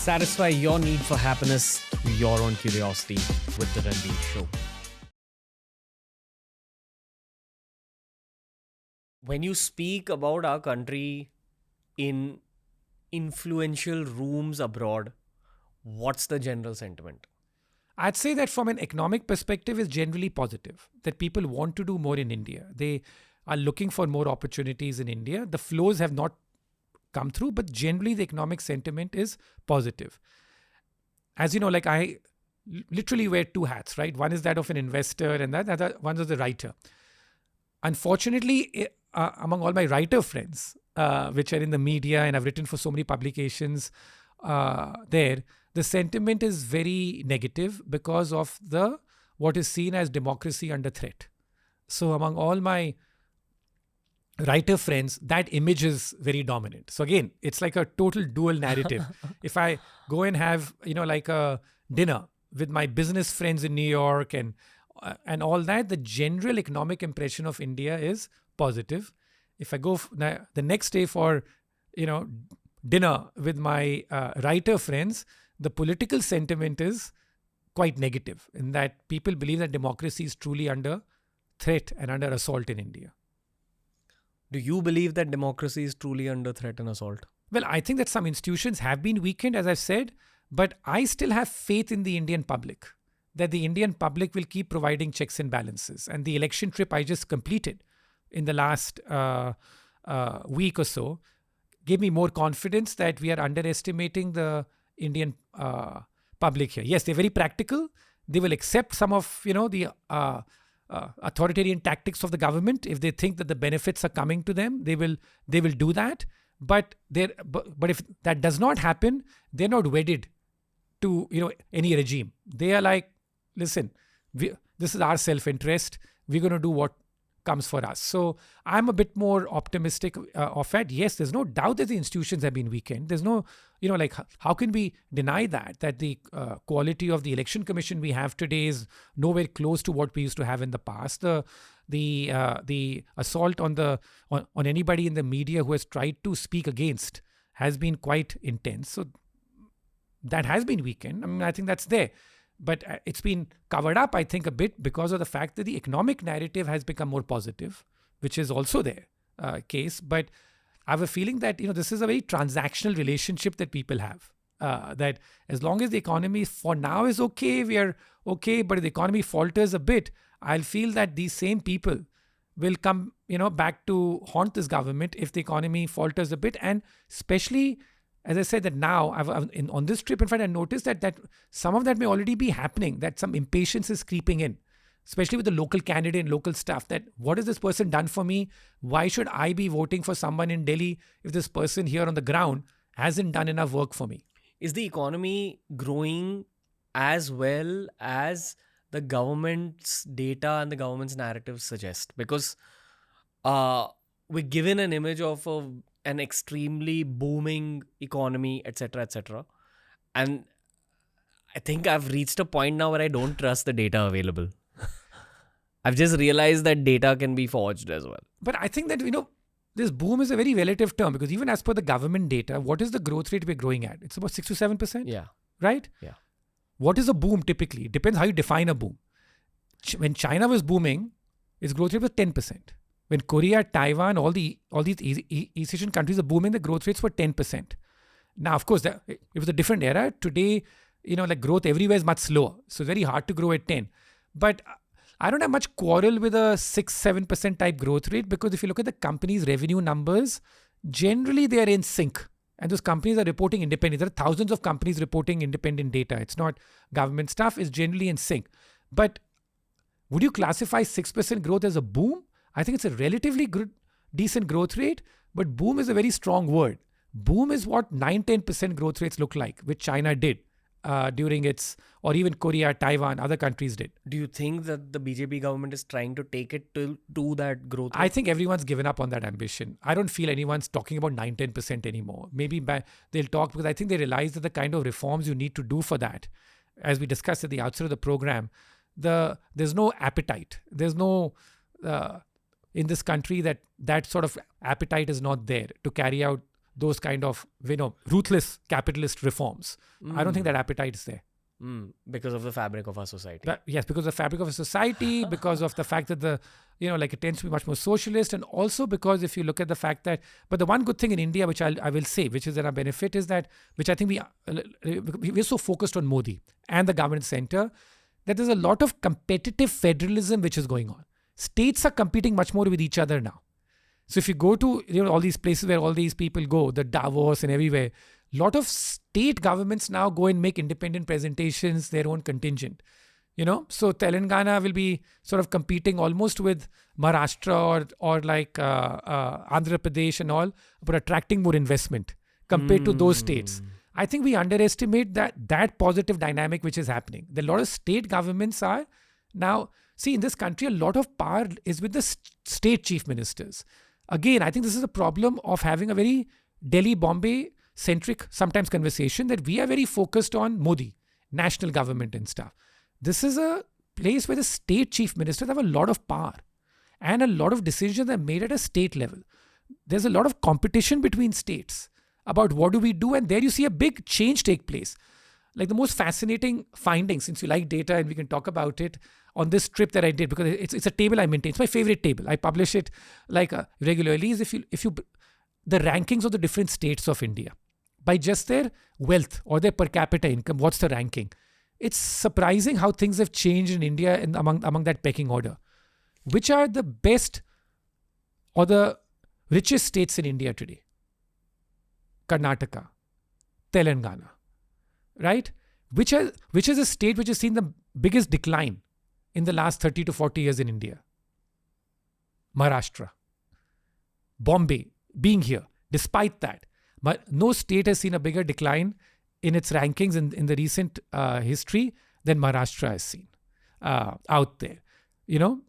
Satisfy your need for happiness through your own curiosity with the Ranveer Show. When you speak about our country in influential rooms abroad, what's the general sentiment? I'd say that from an economic perspective is generally positive, that people want to do more in India. They are looking for more opportunities in India. The flows have not come through, but generally the economic sentiment is positive. As you know, like I literally wear two hats, right? One is that of an investor and that other one is the writer. Unfortunately, among all my writer friends, which are in the media and I've written for so many publications there, the sentiment is very negative because of what is seen as democracy under threat. So among all my writer friends, that image is very dominant. So again, it's like a total dual narrative. If I go and have, like a dinner with my business friends in New York and all that, the general economic impression of India is positive. If I go the next day for, dinner with my writer friends, the political sentiment is quite negative in that people believe that democracy is truly under threat and under assault in India. Do you believe that democracy is truly under threat and assault? Well, I think that some institutions have been weakened, as I've said, but I still have faith in the Indian public, that the Indian public will keep providing checks and balances. And the election trip I just completed in the last week or so gave me more confidence that we are underestimating the Indian public here. Yes, they're very practical. They will accept some of, the authoritarian tactics of the government. If they think that the benefits are coming to them, they will do that. But if that does not happen, they're not wedded to any regime. They are like, listen, this is our self-interest. We're going to do what comes for us. So I'm a bit more optimistic of it. Yes, there's no doubt that the institutions have been weakened. There's no, how can we deny that the quality of the election commission we have today is nowhere close to what we used to have in the past. The assault on anybody in the media who has tried to speak against has been quite intense. So that has been weakened. I mean, I think that's there. But it's been covered up, I think, a bit because of the fact that the economic narrative has become more positive, which is also their case. But I have a feeling that this is a very transactional relationship that people have. That as long as the economy for now is okay, we are okay. But if the economy falters a bit, I'll feel that these same people will come, back to haunt this government if the economy falters a bit, and especially. As I said, that now on this trip, in fact, I noticed that some of that may already be happening, that some impatience is creeping in, especially with the local candidate and local staff, that what has this person done for me? Why should I be voting for someone in Delhi if this person here on the ground hasn't done enough work for me? Is the economy growing as well as the government's data and the government's narrative suggest? Because we're given an image of an extremely booming economy, etc., etc. And I think I've reached a point now where I don't trust the data available. I've just realized that data can be forged as well. But I think that, this boom is a very relative term because even as per the government data, what is the growth rate we're growing at? It's about 6 to 7%. Yeah. Right? Yeah. What is a boom typically? It depends how you define a boom. When China was booming, its growth rate was 10%. When Korea, Taiwan, all these East Asian countries are booming, the growth rates were 10%. Now, of course, it was a different era. Today, growth everywhere is much slower. So it's very hard to grow at 10. But I don't have much quarrel with a 6-7% type growth rate because if you look at the company's revenue numbers, generally they are in sync. And those companies are reporting independently. There are thousands of companies reporting independent data. It's not government stuff. It's generally in sync. But would you classify 6% growth as a boom? I think it's a relatively good, decent growth rate, but boom is a very strong word. Boom is what 9-10% growth rates look like, which China did during its, or even Korea, Taiwan, other countries did. Do you think that the BJP government is trying to take it to that growth rate? I think everyone's given up on that ambition. I don't feel anyone's talking about 9-10% anymore. Maybe they'll talk because I think they realize that the kind of reforms you need to do for that, as we discussed at the outset of the program, there's no appetite. There's no... in this country that sort of appetite is not there to carry out those kind of ruthless capitalist reforms. I don't think that appetite is there. Because of the fabric of our society. But yes, because of the fabric of a society, because of the fact that it tends to be much more socialist, and also because if you look at the fact that, but the one good thing in India, which I will say, which is that our benefit is that, which I think we're so focused on Modi and the government center, that there's a lot of competitive federalism which is going on. States are competing much more with each other now. So if you go to all these places where all these people go, the Davos and everywhere, a lot of state governments now go and make independent presentations, their own contingent. So Telangana will be sort of competing almost with Maharashtra or like Andhra Pradesh and all, but attracting more investment compared to those states. I think we underestimate that positive dynamic which is happening. A lot of state governments are now, see, in this country, a lot of power is with the state chief ministers. Again, I think this is a problem of having a very Delhi-Bombay centric sometimes conversation, that we are very focused on Modi, national government and stuff. This is a place where the state chief ministers have a lot of power and a lot of decisions are made at a state level. There's a lot of competition between states about what do we do, and there you see a big change take place. Like the most fascinating finding, since you like data and we can talk about it, on this trip that I did, because it's a table I maintain. It's my favorite table. I publish it like regularly. Is if you the rankings of the different states of India by just their wealth or their per capita income. What's the ranking? It's surprising how things have changed in India and among that pecking order. Which are the best or the richest states in India today? Karnataka, Telangana, right? Which is a state which has seen the biggest decline in the last 30 to 40 years in India? Maharashtra. Bombay being here. Despite that, no state has seen a bigger decline in its rankings in the recent history than Maharashtra has seen out there.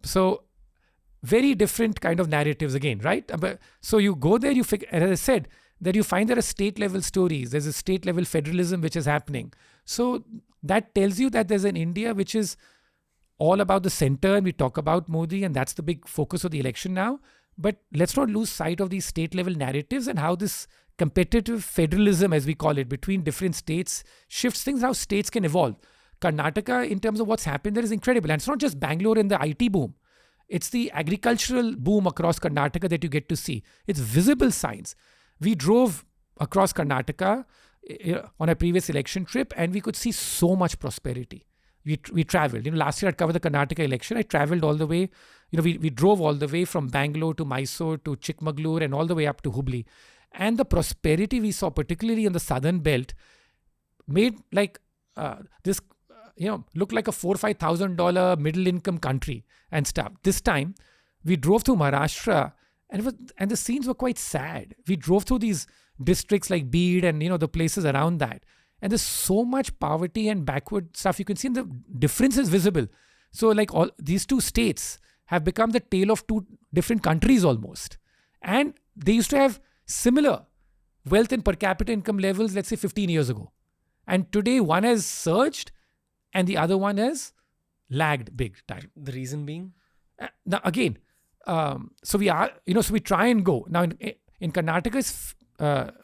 So very different kind of narratives again, right? So you go there, you figure, as I said, that you find there are state level stories. There's a state level federalism which is happening. So that tells you that there's an India which is all about the center, and we talk about Modi, and that's the big focus of the election now. But let's not lose sight of these state level narratives and how this competitive federalism, as we call it, between different states shifts things, how states can evolve. Karnataka, in terms of what's happened there, is incredible. And it's not just Bangalore and the IT boom. It's the agricultural boom across Karnataka that you get to see. It's visible signs. We drove across Karnataka on a previous election trip, and we could see so much prosperity. We traveled. Last year I'd covered the Karnataka election. I traveled all the way. We drove all the way from Bangalore to Mysore to Chikmagalur and all the way up to Hubli. And the prosperity we saw, particularly in the southern belt, made like this, look like a $4,000-5,000 middle income country and stuff. This time we drove through Maharashtra, and the scenes were quite sad. We drove through these districts like Beed and the places around that. And there's so much poverty and backward stuff. You can see the difference is visible. So like all these two states have become the tale of two different countries almost. And they used to have similar wealth and per capita income levels, let's say 15 years ago. And today one has surged and the other one has lagged big time. The reason being? Now again, so we try and go. Now in Karnataka's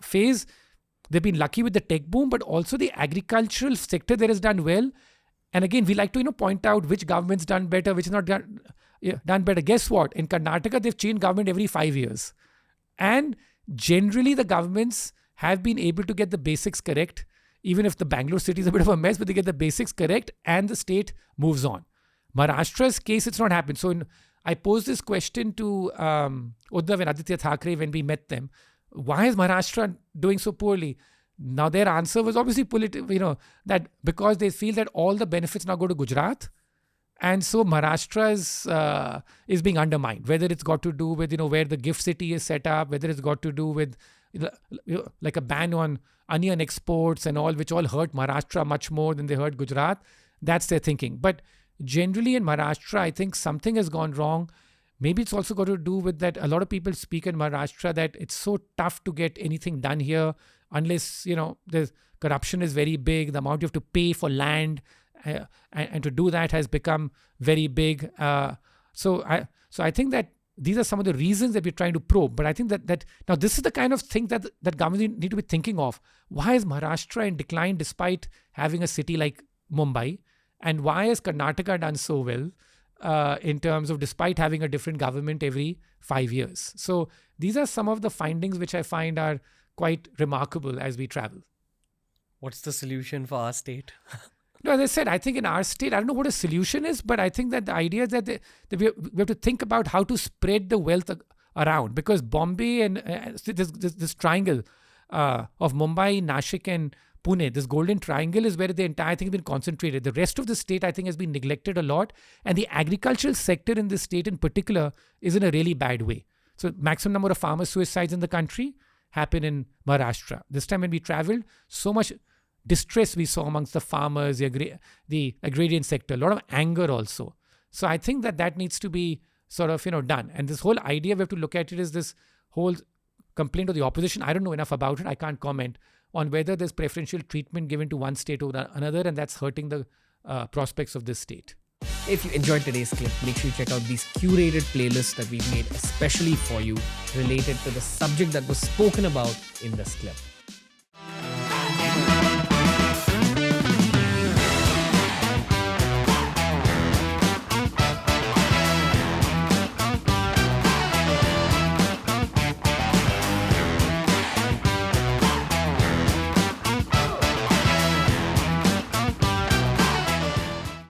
phase, they've been lucky with the tech boom, but also the agricultural sector there has done well. And again, we like to point out which government's done better, which is not done better. Guess what? In Karnataka, they've changed government every 5 years. And generally, the governments have been able to get the basics correct, even if the Bangalore city is a bit of a mess, but they get the basics correct and the state moves on. Maharashtra's case, it's not happened. So I posed this question to Uddhav and Aditya Thackeray when we met them. Why is Maharashtra doing so poorly? Now their answer was obviously political, that because they feel that all the benefits now go to Gujarat. And so Maharashtra is being undermined, whether it's got to do with, where the gift city is set up, whether it's got to do with like a ban on onion exports and all, which all hurt Maharashtra much more than they hurt Gujarat. That's their thinking. But generally in Maharashtra, I think something has gone wrong. Maybe it's also got to do with that a lot of people speak in Maharashtra that it's so tough to get anything done here unless, the corruption is very big. The amount you have to pay for land and to do that has become very big. So I think that these are some of the reasons that we're trying to probe. But I think that now this is the kind of thing that governments need to be thinking of. Why is Maharashtra in decline despite having a city like Mumbai? And why has Karnataka done so well in terms of despite having a different government every 5 years? So these are some of the findings which I find are quite remarkable as we travel. What's the solution for our state? No, as I said, I think in our state, I don't know what a solution is, but I think that the idea is that we have to think about how to spread the wealth around, because Bombay and this triangle of Mumbai, Nashik and Pune, this golden triangle is where the entire thing has been concentrated. The rest of the state, I think, has been neglected a lot. And the agricultural sector in this state in particular is in a really bad way. So maximum number of farmer suicides in the country happen in Maharashtra. This time when we traveled, so much distress we saw amongst the farmers, the agrarian sector, a lot of anger also. So I think that needs to be sort of, done. And this whole idea, we have to look at it, is this whole complaint of the opposition. I don't know enough about it. I can't comment on whether there's preferential treatment given to one state over another, and that's hurting the prospects of this state. If you enjoyed today's clip, make sure you check out these curated playlists that we've made especially for you related to the subject that was spoken about in this clip.